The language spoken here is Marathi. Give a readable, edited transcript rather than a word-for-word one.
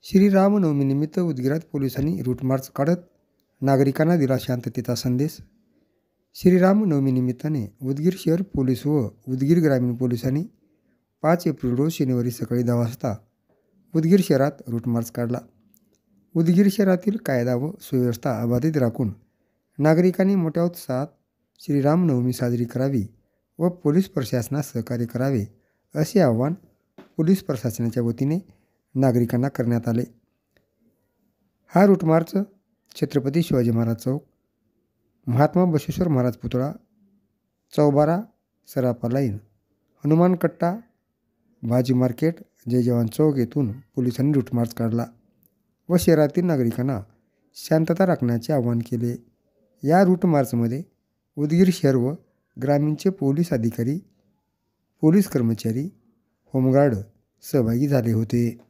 श्रीरामनवमीनिमित्त उदगीरात पोलिसांनी रूट मार्च काढत नागरिकांना दिला शांततेचा संदेश. श्रीरामनवमीनिमित्ताने उदगीर शहर पोलीस व उदगीर ग्रामीण पोलिसांनी 5 एप्रिल रोज शनिवारी सकाळी 10 वाजता उदगीर शहरात रूट मार्च काढला. उदगीर शहरातील कायदा व सुव्यवस्था अबाधित राखून नागरिकांनी मोठ्या उत्साहात श्रीरामनवमी साजरी करावी व पोलीस प्रशासनास सहकार्य करावे असे आवाहन पोलीस प्रशासनाच्या वतीने नागरिकांना करण्यात आले. हा रूट मार्च छत्रपती शिवाजी महाराज चौक, महात्मा बसवेश्वर महाराज पुतळा, चौबारा सराफा लाईन, हनुमान कट्टा, भाजी मार्केट, जय जवान चौक येथून पोलिसांनी रूट मार्च काढला व शहरातील नागरिकांना शांतता राखण्याचे आवाहन केले. या रूट मार्चमध्ये उदगीर शहर व ग्रामीणचे पोलीस अधिकारी, पोलीस कर्मचारी, होमगार्ड सहभागी झाले होते.